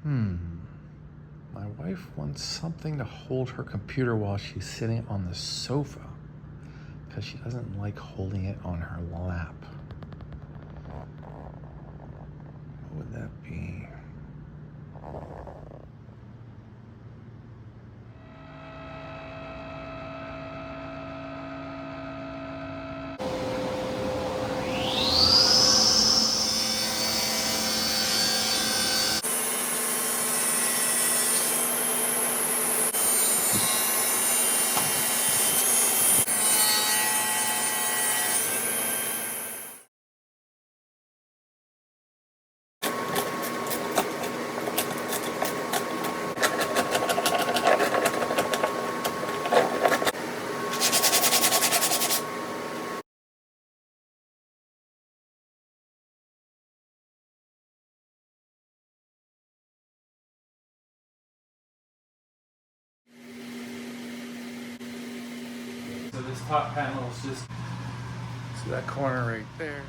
My wife wants something to hold her computer while she's sitting on the sofa because she doesn't like holding it on her lap. What would that be? So this top panel is just, so that corner right there.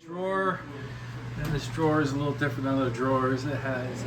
Drawer, and this drawer is a little different than other drawers. It has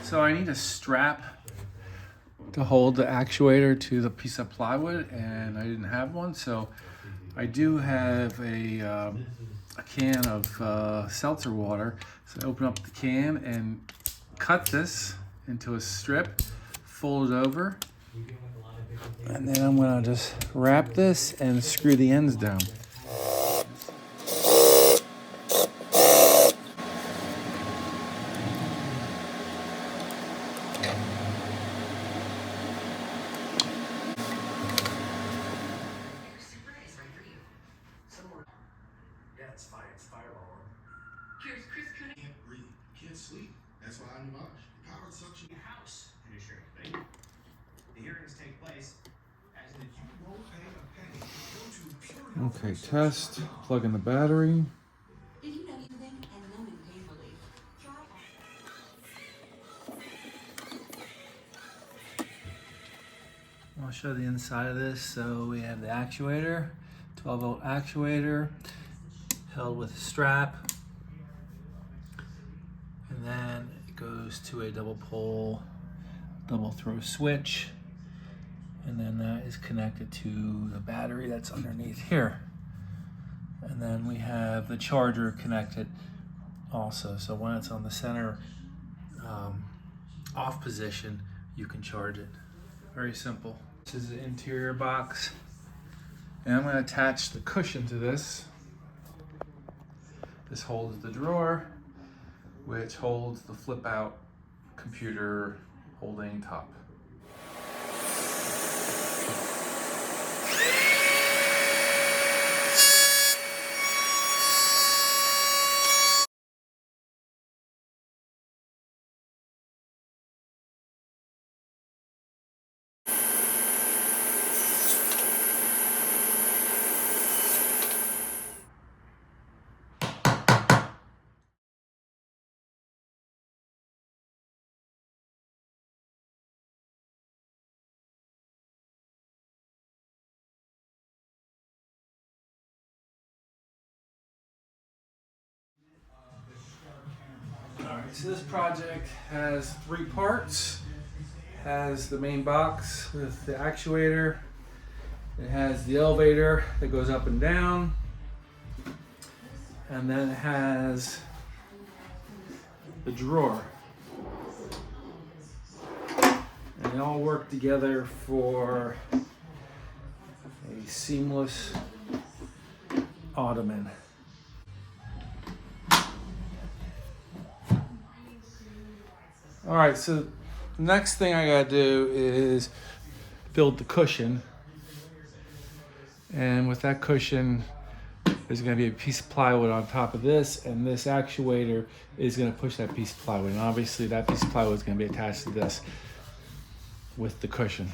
so I need a strap to hold the actuator to the piece of plywood, and I didn't have one, so I do have a can of seltzer water. So I open up the can and cut this into a strip, fold it over, and then I'm gonna just wrap this and screw the ends down. Can't sleep. That's why I'm the power suction your house in a shrink, buddy. The hearings take place as in you won't pay a penny. Go to Okay, test. Plug in the battery. Did you know using and numbing painfully? I'll show the inside of this. So we have the actuator, 12-volt actuator, held with a strap. And then it goes to a double pole, double throw switch. And then that is connected to the battery that's underneath here. And then we have the charger connected also. So when it's on the center off position, you can charge it. Very simple. This is the interior box. And I'm going to attach the cushion to this. This holds the drawer, which holds the flip out computer holding top. So this project has 3 parts. It has the main box with the actuator. It has the elevator that goes up and down. And then it has the drawer. And they all work together for a seamless ottoman. All right, so the next thing I gotta do is build the cushion. And with that cushion, there's gonna be a piece of plywood on top of this, and this actuator is gonna push that piece of plywood. And obviously that piece of plywood is gonna be attached to this with the cushion.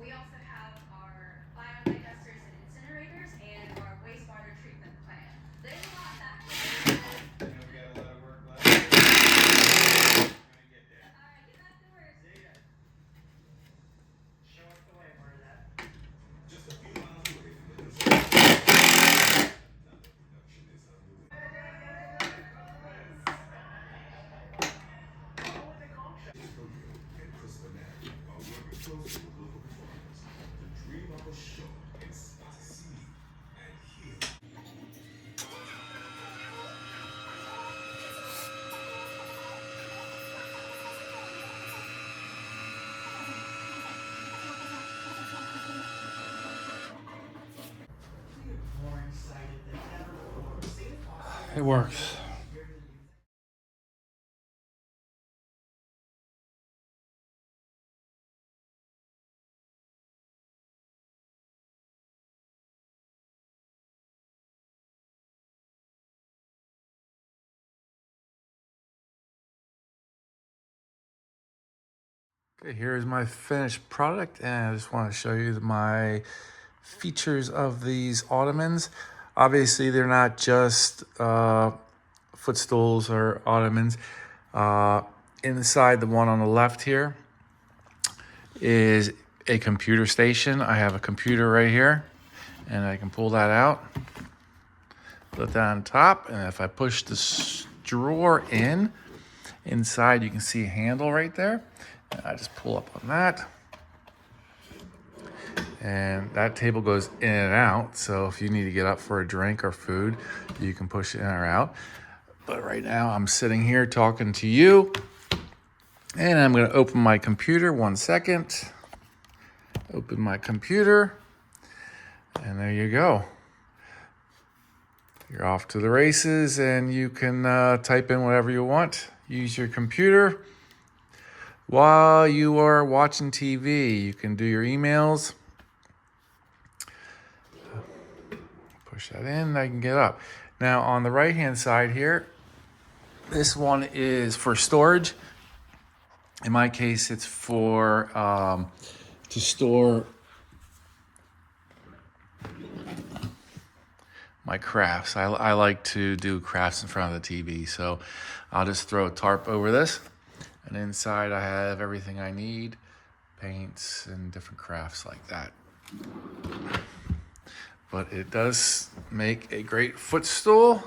We also have our biodigesters and incinerators and our wastewater treatment plant. There's a lot back there. We got a lot of work left. We're gonna get there. All right, get back to work. See ya. Show us the way, where is that? Just a few miles away from the construction. Another production is underway. And Chris Banana are working closely with local farmers to dream up a show, inspire, see, and heal. More excited than ever before. See it? It works. Okay, here's my finished product, and I just want to show you my features of these ottomans. Obviously, they're not just footstools or ottomans. Inside the one on the left here is a computer station. I have a computer right here, and I can pull that out, put that on top, and if I push this drawer in, inside you can see a handle right there. And I just pull up on that. And that table goes in and out. So if you need to get up for a drink or food, you can push it in or out. But right now I'm sitting here talking to you. And I'm gonna open my computer, 1 second. Open my computer. And there you go. You're off to the races, and you can type in whatever you want. Use your computer. While you are watching TV, you can do your emails. Push that in, I can get up. Now on the right-hand side here, this one is for storage. In my case, it's for to store my crafts. I like to do crafts in front of the TV, so I'll just throw a tarp over this. And inside I have everything I need, paints and different crafts like that. But it does make a great footstool,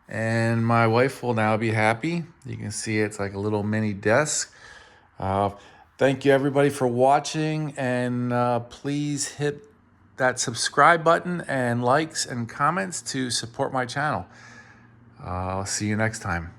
and my wife will now be happy. You can see it's like a little mini desk. Thank you everybody for watching, and please hit that subscribe button and likes and comments to support my channel. I'll see you next time.